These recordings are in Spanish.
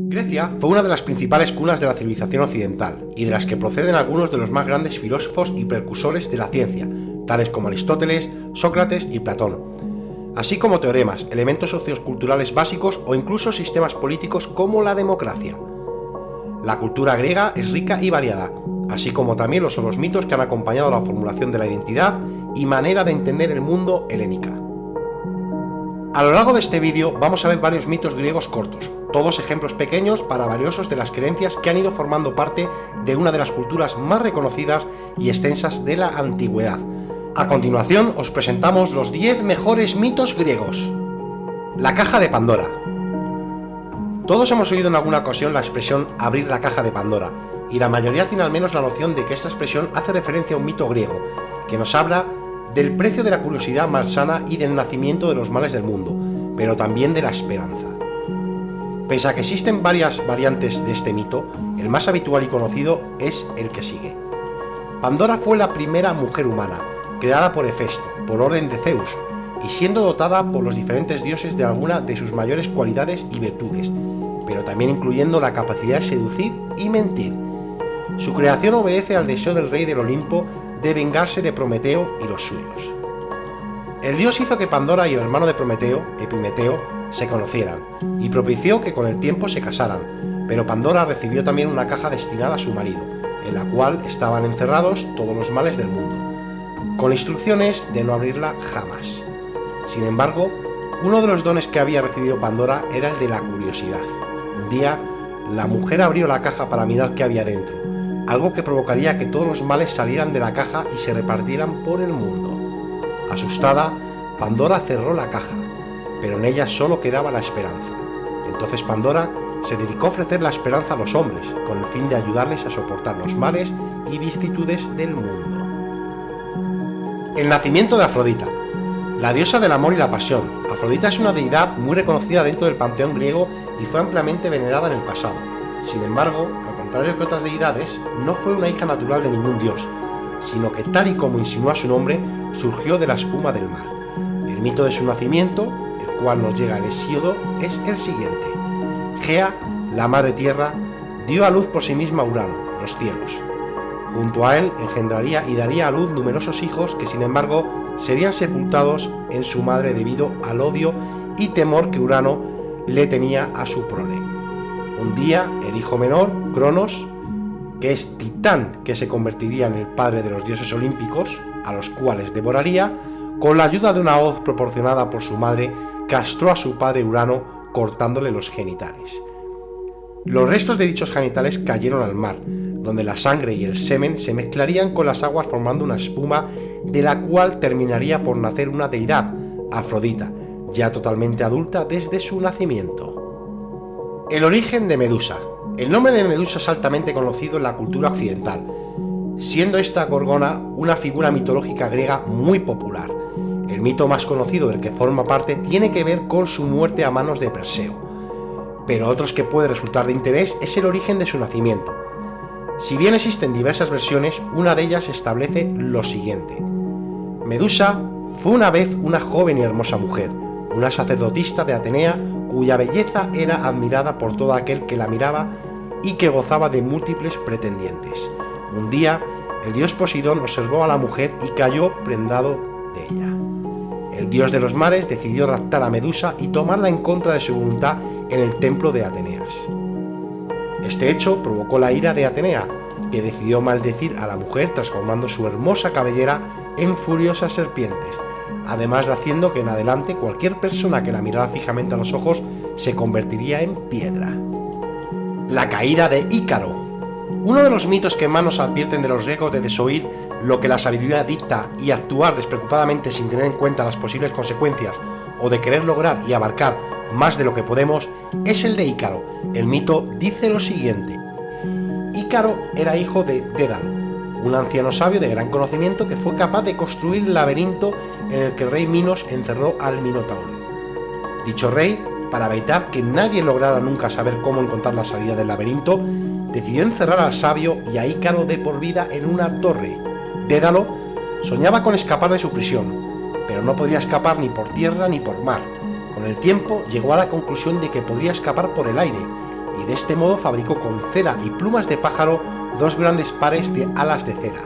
Grecia fue una de las principales cunas de la civilización occidental y de las que proceden algunos de los más grandes filósofos y precursores de la ciencia, tales como Aristóteles, Sócrates y Platón, así como teoremas, elementos socioculturales básicos o incluso sistemas políticos como la democracia. La cultura griega es rica y variada, así como también lo son los mitos que han acompañado la formulación de la identidad y manera de entender el mundo helénica. A lo largo de este vídeo vamos a ver varios mitos griegos cortos, todos ejemplos pequeños para valiosos de las creencias que han ido formando parte de una de las culturas más reconocidas y extensas de la antigüedad. A continuación os presentamos los 10 mejores mitos griegos. La caja de Pandora. Todos hemos oído en alguna ocasión la expresión abrir la caja de Pandora, y la mayoría tiene al menos la noción de que esta expresión hace referencia a un mito griego, que nos habla del precio de la curiosidad malsana y del nacimiento de los males del mundo, pero también de la esperanza. Pese a que existen varias variantes de este mito, el más habitual y conocido es el que sigue. Pandora fue la primera mujer humana, creada por Hefesto, por orden de Zeus, y siendo dotada por los diferentes dioses de alguna de sus mayores cualidades y virtudes, pero también incluyendo la capacidad de seducir y mentir. Su creación obedece al deseo del rey del Olimpo de vengarse de Prometeo y los suyos. El dios hizo que Pandora y el hermano de Prometeo, Epimeteo, se conocieran, y propició que con el tiempo se casaran, pero Pandora recibió también una caja destinada a su marido, en la cual estaban encerrados todos los males del mundo, con instrucciones de no abrirla jamás. Sin embargo, uno de los dones que había recibido Pandora era el de la curiosidad. Un día, la mujer abrió la caja para mirar qué había dentro, algo que provocaría que todos los males salieran de la caja y se repartieran por el mundo. Asustada, Pandora cerró la caja, pero en ella solo quedaba la esperanza. Entonces Pandora se dedicó a ofrecer la esperanza a los hombres, con el fin de ayudarles a soportar los males y vicisitudes del mundo. El nacimiento de Afrodita. La diosa del amor y la pasión, Afrodita es una deidad muy reconocida dentro del panteón griego y fue ampliamente venerada en el pasado. Sin embargo, al contrario que otras deidades, no fue una hija natural de ningún dios, sino que tal y como insinúa su nombre, surgió de la espuma del mar. El mito de su nacimiento, el cual nos llega el Hesíodo, es el siguiente. Gea, la madre tierra, dio a luz por sí misma a Urano, los cielos. Junto a él engendraría y daría a luz numerosos hijos que sin embargo serían sepultados en su madre debido al odio y temor que Urano le tenía a su prole. Un día el hijo menor, Cronos, que es Titán que se convertiría en el padre de los dioses olímpicos, a los cuales devoraría, con la ayuda de una hoz proporcionada por su madre, castró a su padre Urano cortándole los genitales. Los restos de dichos genitales cayeron al mar, donde la sangre y el semen se mezclarían con las aguas formando una espuma de la cual terminaría por nacer una deidad, Afrodita, ya totalmente adulta desde su nacimiento. El origen de Medusa. El nombre de Medusa es altamente conocido en la cultura occidental, siendo esta gorgona una figura mitológica griega muy popular. El mito más conocido del que forma parte tiene que ver con su muerte a manos de Perseo, pero otros que puede resultar de interés es el origen de su nacimiento. Si bien existen diversas versiones, una de ellas establece lo siguiente. Medusa fue una vez una joven y hermosa mujer, una sacerdotisa de Atenea, cuya belleza era admirada por todo aquel que la miraba y que gozaba de múltiples pretendientes. Un día, el dios Poseidón observó a la mujer y cayó prendado de ella. El dios de los mares decidió raptar a Medusa y tomarla en contra de su voluntad en el templo de Ateneas. Este hecho provocó la ira de Atenea, que decidió maldecir a la mujer transformando su hermosa cabellera en furiosas serpientes, además de haciendo que en adelante cualquier persona que la mirara fijamente a los ojos se convertiría en piedra. La caída de Ícaro. Uno de los mitos que más nos advierten de los riesgos de desoír lo que la sabiduría dicta y actuar despreocupadamente sin tener en cuenta las posibles consecuencias o de querer lograr y abarcar más de lo que podemos es el de Ícaro. El mito dice lo siguiente. Ícaro era hijo de Dédalo, un anciano sabio de gran conocimiento que fue capaz de construir el laberinto en el que el rey Minos encerró al Minotauro. Dicho rey, para evitar que nadie lograra nunca saber cómo encontrar la salida del laberinto, decidió encerrar al sabio y a Ícaro de por vida en una torre. Dédalo soñaba con escapar de su prisión, pero no podría escapar ni por tierra ni por mar. Con el tiempo llegó a la conclusión de que podría escapar por el aire, y de este modo fabricó con cera y plumas de pájaro 2 grandes pares de alas de cera.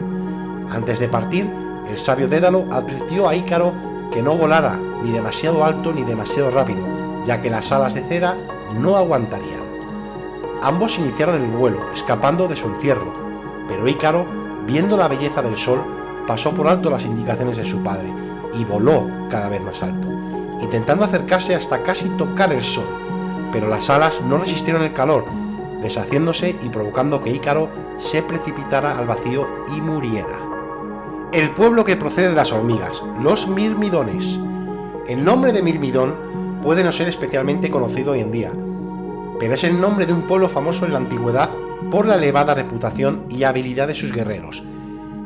Antes de partir, el sabio Dédalo advirtió a Ícaro que no volara ni demasiado alto ni demasiado rápido, ya que las alas de cera no aguantarían. Ambos iniciaron el vuelo, escapando de su encierro, pero Ícaro, viendo la belleza del sol, pasó por alto las indicaciones de su padre y voló cada vez más alto, intentando acercarse hasta casi tocar el sol, pero las alas no resistieron el calor, deshaciéndose y provocando que Ícaro se precipitara al vacío y muriera. El pueblo que procede de las hormigas, los mirmidones. El nombre de Mirmidón puede no ser especialmente conocido hoy en día, pero es el nombre de un pueblo famoso en la antigüedad por la elevada reputación y habilidad de sus guerreros,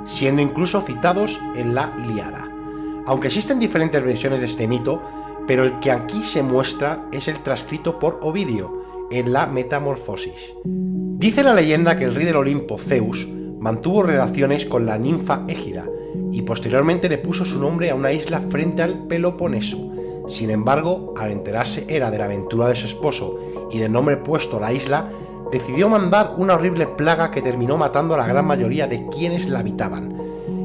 siendo incluso citados en la Ilíada. Aunque existen diferentes versiones de este mito, pero el que aquí se muestra es el transcrito por Ovidio en la Metamorfosis. Dice la leyenda que el rey del Olimpo, Zeus, mantuvo relaciones con la ninfa Égida y posteriormente le puso su nombre a una isla frente al Peloponeso. Sin embargo, al enterarse era de la aventura de su esposo y del nombre puesto a la isla, decidió mandar una horrible plaga que terminó matando a la gran mayoría de quienes la habitaban.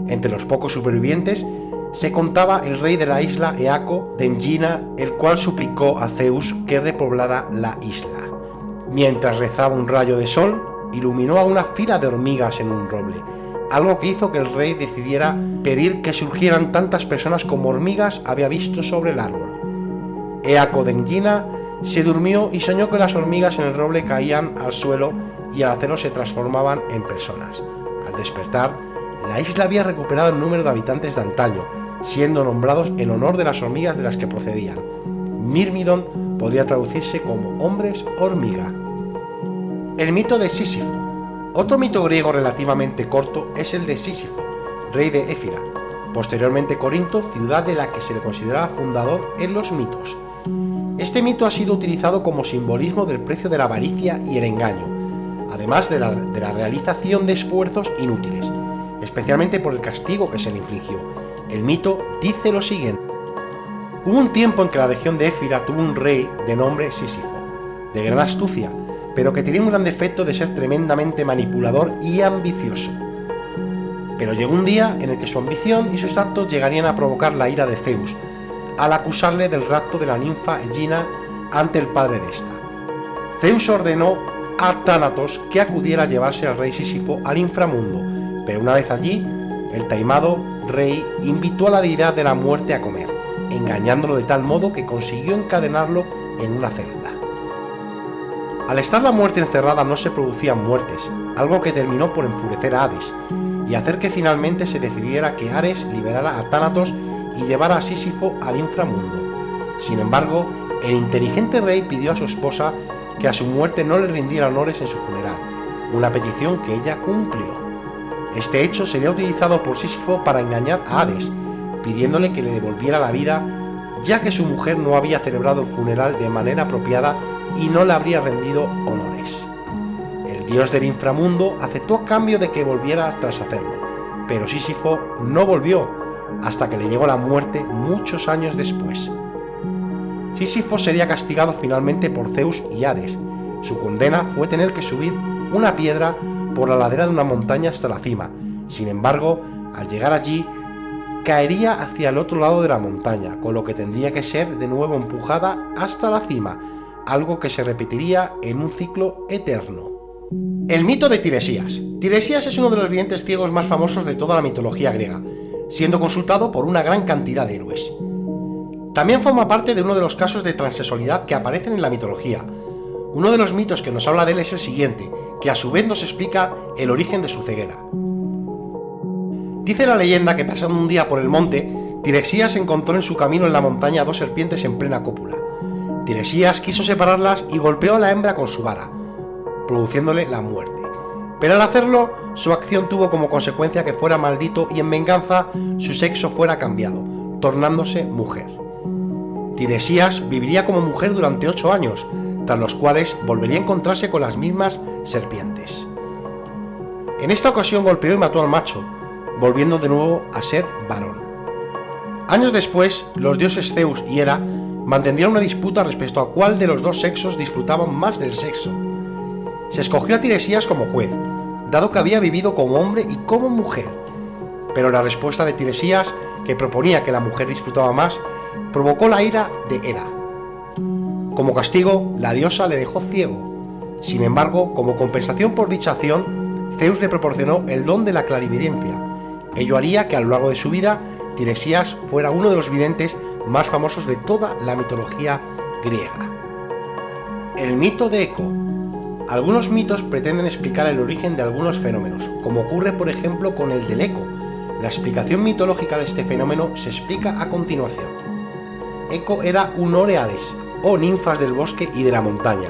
Entre los pocos supervivientes se contaba el rey de la isla, Eaco de Engina, el cual suplicó a Zeus que repoblara la isla. Mientras rezaba, un rayo de sol iluminó a una fila de hormigas en un roble, algo que hizo que el rey decidiera pedir que surgieran tantas personas como hormigas había visto sobre el árbol. Eaco de Engina se durmió y soñó que las hormigas en el roble caían al suelo y al hacerlo se transformaban en personas. Al despertar, la isla había recuperado el número de habitantes de antaño, siendo nombrados en honor de las hormigas de las que procedían. Mirmidón podría traducirse como hombres hormiga. El mito de Sísifo. Otro mito griego relativamente corto es el de Sísifo, rey de Éfira, posteriormente Corinto, ciudad de la que se le consideraba fundador en los mitos. Este mito ha sido utilizado como simbolismo del precio de la avaricia y el engaño, además de la realización de esfuerzos inútiles, especialmente por el castigo que se le infligió. El mito dice lo siguiente: hubo un tiempo en que la región de Éfira tuvo un rey de nombre Sísifo, de gran astucia, pero que tenía un gran defecto de ser tremendamente manipulador y ambicioso. Pero llegó un día en el que su ambición y sus actos llegarían a provocar la ira de Zeus, al acusarle del rapto de la ninfa Egina ante el padre de esta. Zeus ordenó a Tánatos que acudiera a llevarse al rey Sísifo al inframundo, pero una vez allí, el taimado rey invitó a la deidad de la muerte a comer, engañándolo de tal modo que consiguió encadenarlo en una celda. Al estar la muerte encerrada no se producían muertes, algo que terminó por enfurecer a Hades y hacer que finalmente se decidiera que Ares liberara a Tánatos y llevara a Sísifo al inframundo. Sin embargo, el inteligente rey pidió a su esposa que a su muerte no le rindiera honores en su funeral, una petición que ella cumplió. Este hecho sería utilizado por Sísifo para engañar a Hades, pidiéndole que le devolviera la vida, ya que su mujer no había celebrado el funeral de manera apropiada y no le habría rendido honores. El dios del inframundo aceptó a cambio de que volviera tras hacerlo, pero Sísifo no volvió hasta que le llegó la muerte muchos años después. Sísifo sería castigado finalmente por Zeus y Hades. Su condena fue tener que subir una piedra por la ladera de una montaña hasta la cima. Sin embargo, al llegar allí, caería hacia el otro lado de la montaña, con lo que tendría que ser de nuevo empujada hasta la cima, algo que se repetiría en un ciclo eterno. El mito de Tiresias. Tiresias es uno de los videntes ciegos más famosos de toda la mitología griega, siendo consultado por una gran cantidad de héroes. También forma parte de uno de los casos de transexualidad que aparecen en la mitología. Uno de los mitos que nos habla de él es el siguiente, que a su vez nos explica el origen de su ceguera. Dice la leyenda que pasando un día por el monte, Tiresias encontró en su camino en la montaña 2 serpientes en plena cópula. Tiresias quiso separarlas y golpeó a la hembra con su vara, produciéndole la muerte. Pero al hacerlo, su acción tuvo como consecuencia que fuera maldito y en venganza su sexo fuera cambiado, tornándose mujer. Tiresias viviría como mujer durante 8 años, tras los cuales volvería a encontrarse con las mismas serpientes. En esta ocasión golpeó y mató al macho, volviendo de nuevo a ser varón. Años después, los dioses Zeus y Hera mantendrían una disputa respecto a cuál de los dos sexos disfrutaban más del sexo. Se escogió a Tiresias como juez, dado que había vivido como hombre y como mujer. Pero la respuesta de Tiresias, que proponía que la mujer disfrutaba más, provocó la ira de Hera. Como castigo, la diosa le dejó ciego. Sin embargo, como compensación por dicha acción, Zeus le proporcionó el don de la clarividencia. Ello haría que a lo largo de su vida, Tiresias fuera uno de los videntes más famosos de toda la mitología griega. El mito de Eco. Algunos mitos pretenden explicar el origen de algunos fenómenos, como ocurre por ejemplo con el del eco. La explicación mitológica de este fenómeno se explica a continuación. Eco era un Óreades, o ninfas del bosque y de la montaña.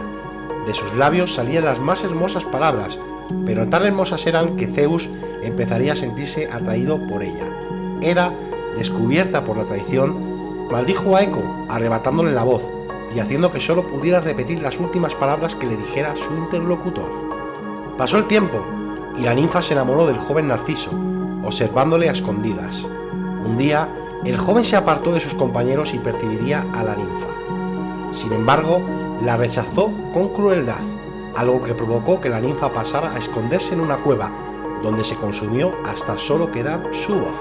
De sus labios salían las más hermosas palabras, pero tan hermosas eran que Zeus empezaría a sentirse atraído por ella. Hera, descubierta por la traición, maldijo a Eco, arrebatándole la voz y haciendo que solo pudiera repetir las últimas palabras que le dijera su interlocutor. Pasó el tiempo y la ninfa se enamoró del joven Narciso, observándole a escondidas. Un día, el joven se apartó de sus compañeros y percibiría a la ninfa. Sin embargo, la rechazó con crueldad, algo que provocó que la ninfa pasara a esconderse en una cueva, donde se consumió hasta solo quedar su voz.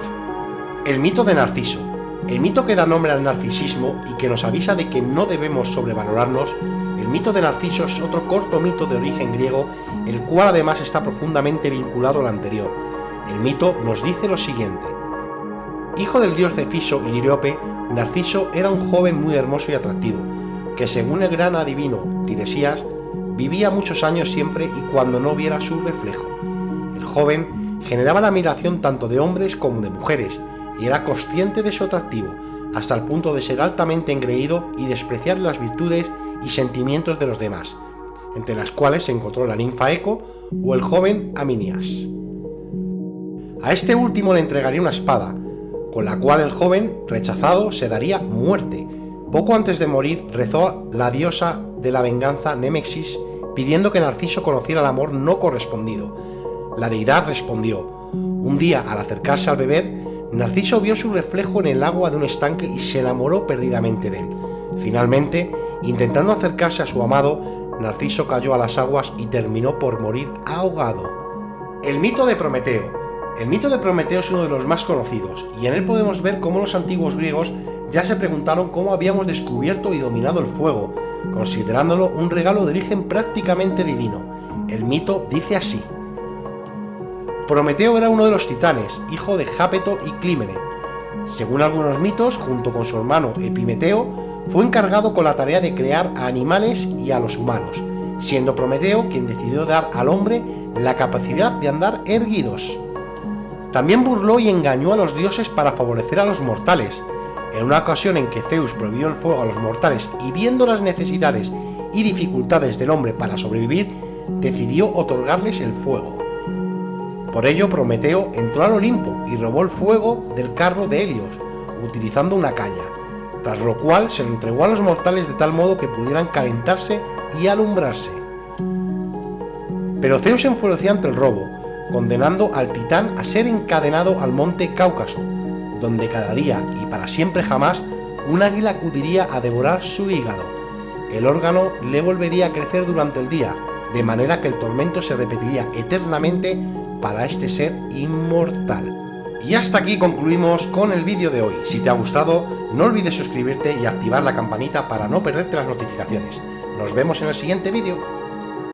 El mito de Narciso. El mito que da nombre al narcisismo y que nos avisa de que no debemos sobrevalorarnos, el mito de Narciso es otro corto mito de origen griego, el cual además está profundamente vinculado al anterior. El mito nos dice lo siguiente. Hijo del dios Cefiso y Liriope, Narciso era un joven muy hermoso y atractivo, que según el gran adivino Tiresias, vivía muchos años siempre y cuando no viera su reflejo. El joven generaba la admiración tanto de hombres como de mujeres, y era consciente de su atractivo, hasta el punto de ser altamente engreído y despreciar las virtudes y sentimientos de los demás, entre las cuales se encontró la ninfa Eco o el joven Aminias. A este último le entregaría una espada, con la cual el joven, rechazado, se daría muerte. Poco antes de morir, rezó la diosa de la venganza Némesis, pidiendo que Narciso conociera el amor no correspondido. La deidad respondió. Un día, al acercarse al beber, Narciso vio su reflejo en el agua de un estanque y se enamoró perdidamente de él. Finalmente, intentando acercarse a su amado, Narciso cayó a las aguas y terminó por morir ahogado. El mito de Prometeo. El mito de Prometeo es uno de los más conocidos, y en él podemos ver cómo los antiguos griegos ya se preguntaron cómo habíamos descubierto y dominado el fuego, considerándolo un regalo de origen prácticamente divino. El mito dice así. Prometeo era uno de los titanes, hijo de Jápeto y Clímene. Según algunos mitos, junto con su hermano Epimeteo, fue encargado con la tarea de crear a animales y a los humanos, siendo Prometeo quien decidió dar al hombre la capacidad de andar erguidos. También burló y engañó a los dioses para favorecer a los mortales. En una ocasión en que Zeus prohibió el fuego a los mortales y viendo las necesidades y dificultades del hombre para sobrevivir, decidió otorgarles el fuego. Por ello, Prometeo entró al Olimpo y robó el fuego del carro de Helios, utilizando una caña, tras lo cual se lo entregó a los mortales de tal modo que pudieran calentarse y alumbrarse. Pero Zeus se enfureció ante el robo, condenando al titán a ser encadenado al monte Cáucaso, donde cada día y para siempre jamás un águila acudiría a devorar su hígado. El órgano le volvería a crecer durante el día, de manera que el tormento se repetiría eternamente para este ser inmortal. Y hasta aquí concluimos con el vídeo de hoy. Si te ha gustado, no olvides suscribirte y activar la campanita para no perderte las notificaciones. Nos vemos en el siguiente vídeo.